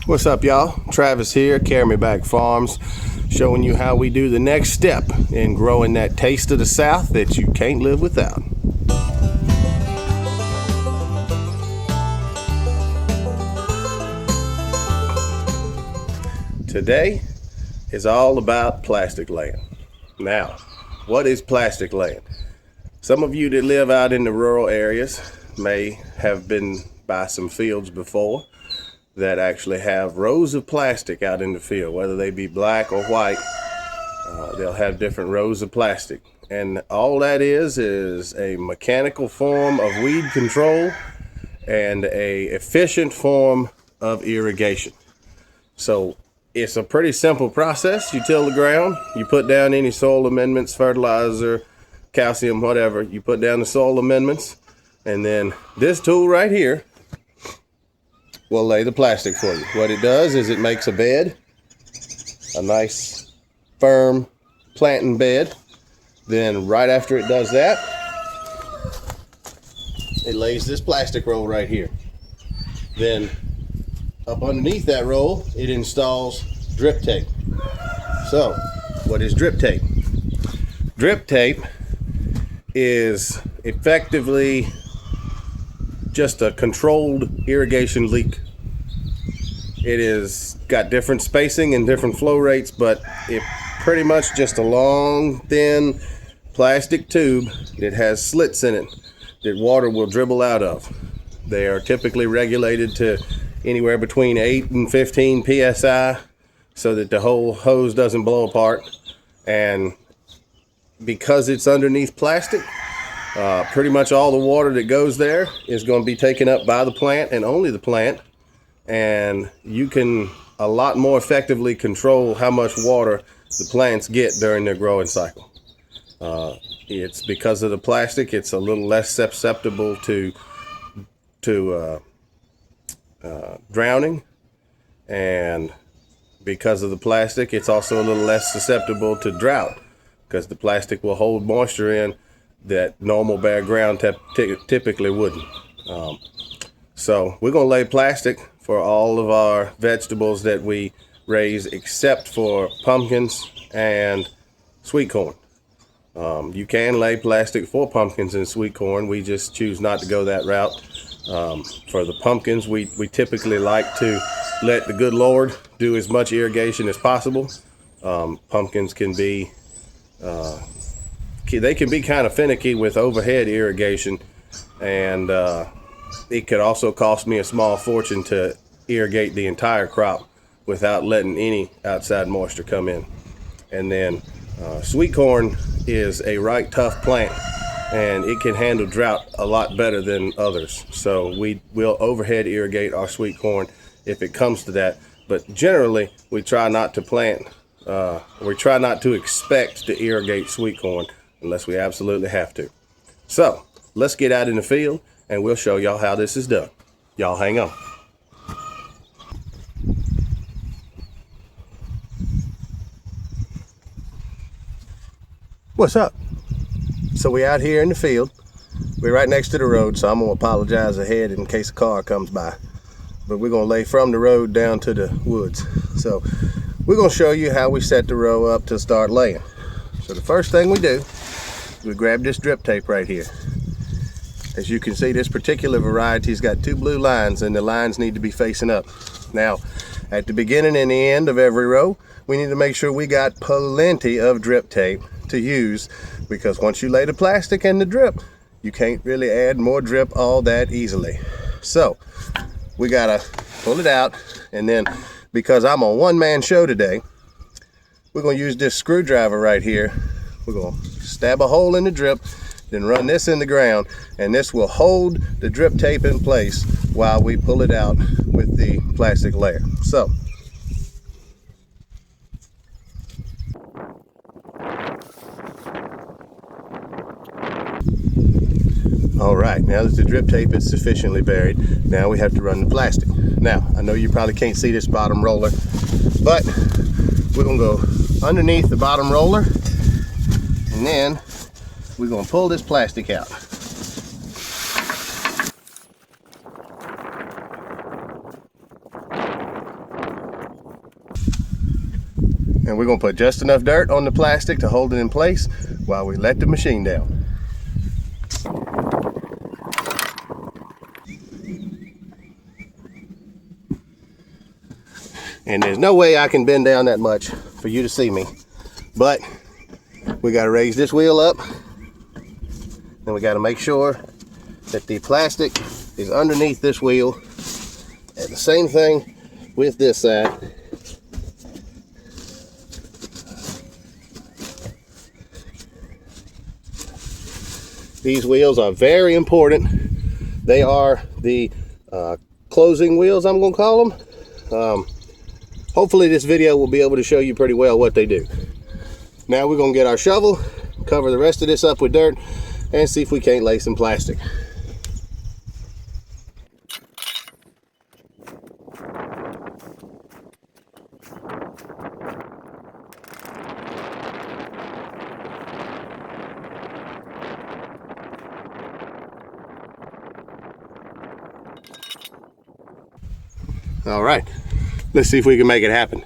What's up, y'all? Travis here, Carry Me Back Farms, showing you how we do the next step in growing that taste of the South that you can't live without. Today is all about plastic laying. Now, what is plastic laying? Some of you that live out in the rural areas may have been by some fields before that actually have rows of plastic out in the field, whether they be black or white. They'll have different rows of plastic, and all that is a mechanical form of weed control and a efficient form of irrigation. So it's a pretty simple process. You till the ground, you put down any soil amendments, fertilizer, calcium, whatever. You put down the soil amendments, and then this tool right here will lay the plastic for you. What it does is it makes a bed, a nice firm planting bed. Then right after it does that, it lays this plastic roll right here. Then up underneath that roll, it installs drip tape. So what is drip tape? Drip tape is effectively just a controlled irrigation leak. It is got different spacing and different flow rates, but it pretty much just a long, thin plastic tube that has slits in it that water will dribble out of. They are typically regulated to anywhere between 8 and 15 psi so that the whole hose doesn't blow apart. And because it's underneath plastic, pretty much all the water that goes there is going to be taken up by the plant and only the plant, and you can a lot more effectively control how much water the plants get during their growing cycle. It's because of the plastic, it's a little less susceptible to drowning, and because of the plastic, it's also a little less susceptible to drought because the plastic will hold moisture in that normal bare ground typically wouldn't. So we're going to lay plastic for all of our vegetables that we raise except for pumpkins and sweet corn. You can lay plastic for pumpkins and sweet corn. We just choose not to go that route. For the pumpkins, we typically like to let the good Lord do as much irrigation as possible. Pumpkins can be they can be kind of finicky with overhead irrigation, and it could also cost me a small fortune to irrigate the entire crop without letting any outside moisture come in. And then sweet corn is a right tough plant, and it can handle drought a lot better than others. So we will overhead irrigate our sweet corn if it comes to that, but generally we try not to expect to irrigate sweet corn unless we absolutely have to. So let's get out in the field and we'll show y'all how this is done. Y'all hang on. What's up? So we out here in the field. We're right next to the road, so I'm gonna apologize ahead in case a car comes by. But we're gonna lay from the road down to the woods. So we're gonna show you how we set the row up to start laying. So the first thing we do, we grab this drip tape right here. As you can see, this particular variety's got 2 blue lines, and the lines need to be facing up. Now, at the beginning and the end of every row, we need to make sure we got plenty of drip tape to use, because once you lay the plastic and the drip, you can't really add more drip all that easily. So we gotta pull it out, and then because I'm a one-man show today, we're gonna use this screwdriver right here. We're gonna stab a hole in the drip, then run this in the ground, and this will hold the drip tape in place while we pull it out with the plastic layer. So all right, now that the drip tape is sufficiently buried, now we have to run the plastic. Now, I know you probably can't see this bottom roller, but we're gonna go underneath the bottom roller, and then we're gonna pull this plastic out. And we're gonna put just enough dirt on the plastic to hold it in place while we let the machine down. And there's no way I can bend down that much for you to see me, but we got to raise this wheel up, and we got to make sure that the plastic is underneath this wheel. And the same thing with this side. These wheels are very important. They are the closing wheels, I'm going to call them. Hopefully this video will be able to show you pretty well what they do. Now we're going to get our shovel, cover the rest of this up with dirt, and see if we can't lay some plastic. All right, let's see if we can make it happen.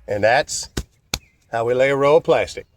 And that's how we lay a roll of plastic.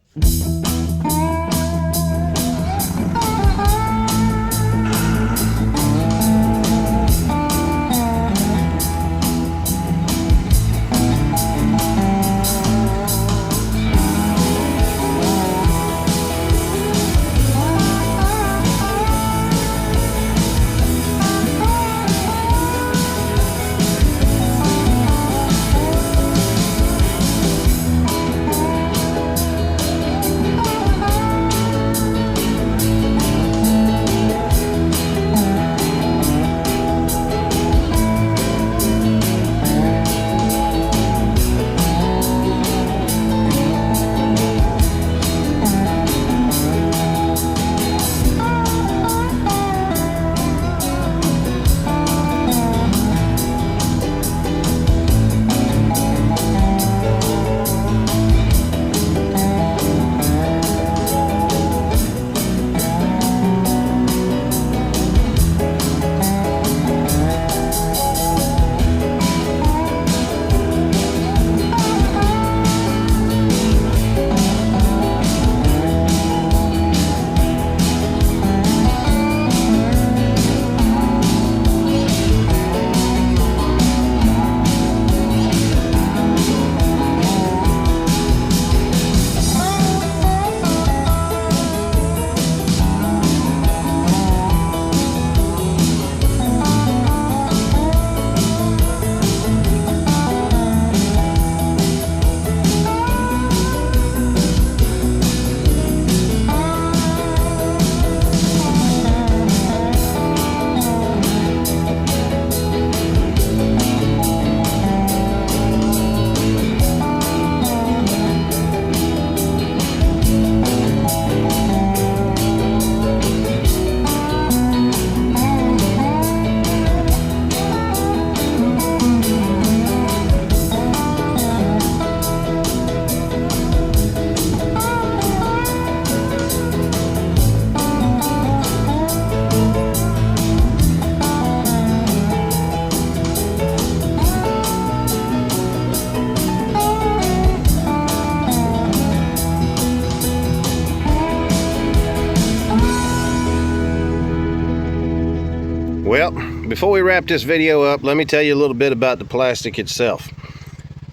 Well, before we wrap this video up, let me tell you a little bit about the plastic itself.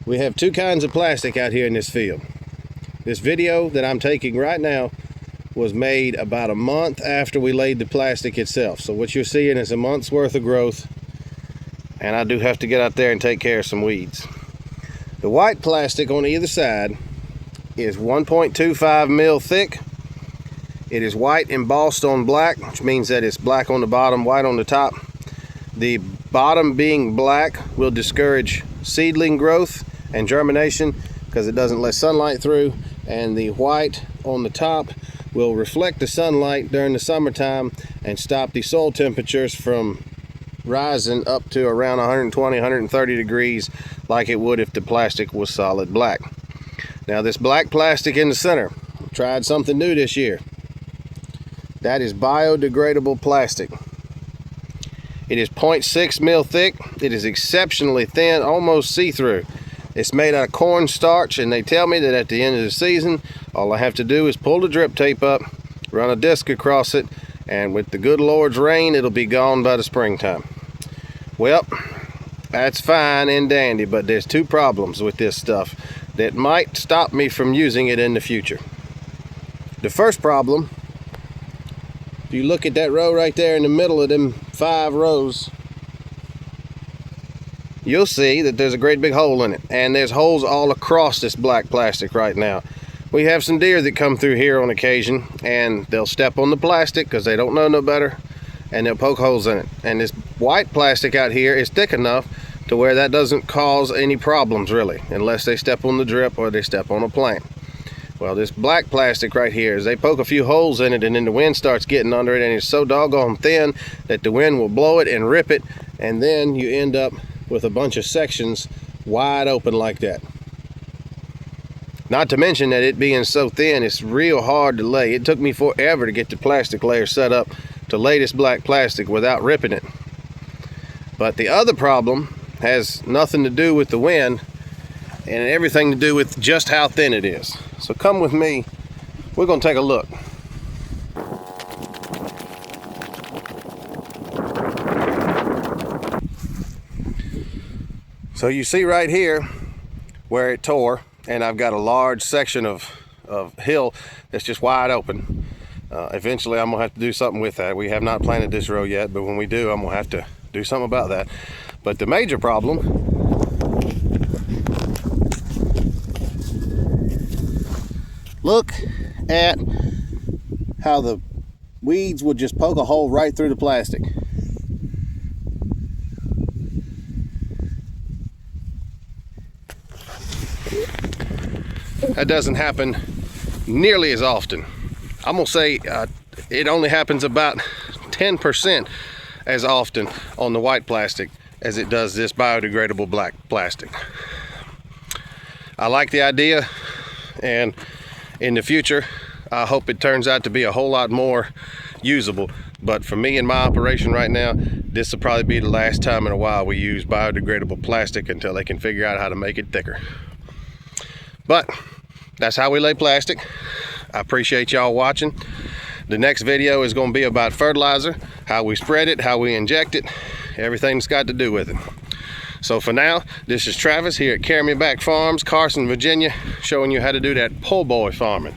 We have two kinds of plastic out here in this field. This video that I'm taking right now was made about a month after we laid the plastic itself. So what you're seeing is a month's worth of growth, and I do have to get out there and take care of some weeds. The white plastic on either side is 1.25 mil thick. It is white embossed on black, which means that it's black on the bottom, white on the top. The bottom being black will discourage seedling growth and germination because it doesn't let sunlight through, and the white on the top will reflect the sunlight during the summertime and stop the soil temperatures from rising up to around 120, 130 degrees like it would if the plastic was solid black. Now this black plastic in the center, tried something new this year. That is biodegradable plastic. It is 0.6 mil thick. It is exceptionally thin, almost see-through. It's made out of cornstarch, and they tell me that at the end of the season, all I have to do is pull the drip tape up, run a disc across it, and with the good Lord's rain, it'll be gone by the springtime. Well, that's fine and dandy, but there's two problems with this stuff that might stop me from using it in the future. The first problem, if you look at that row right there in the middle of them 5 rows, you'll see that there's a great big hole in it, and there's holes all across this black plastic right now. We have some deer that come through here on occasion, and they'll step on the plastic because they don't know no better, and they'll poke holes in it. And this white plastic out here is thick enough to where that doesn't cause any problems really, unless they step on the drip or they step on a plant. Well, this black plastic right here, is they poke a few holes in it, and then the wind starts getting under it, and it's so doggone thin that the wind will blow it and rip it, and then you end up with a bunch of sections wide open like that. Not to mention that it being so thin, it's real hard to lay. It took me forever to get the plastic layer set up to lay this black plastic without ripping it. But the other problem has nothing to do with the wind and everything to do with just how thin it is. So come with me, we're gonna take a look. So you see right here where it tore, and I've got a large section of hill that's just wide open. Eventually I'm gonna have to do something with that. We have not planted this row yet, but when we do, I'm gonna have to do something about that. But the major problem, look at how the weeds would just poke a hole right through the plastic. That doesn't happen nearly as often. I'm gonna say it only happens about 10% as often on the white plastic as it does this biodegradable black plastic. I like the idea, and in the future I hope it turns out to be a whole lot more usable. But for me in my operation right now, this will probably be the last time in a while we use biodegradable plastic until they can figure out how to make it thicker. But that's how we lay plastic. I appreciate y'all watching. The next video is going to be about fertilizer, how we spread it, how we inject it, everything that's got to do with it. So for now, this is Travis here at Carry Me Back Farms, Carson, Virginia, showing you how to do that po' boy farming.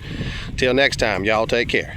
Till next time, y'all take care.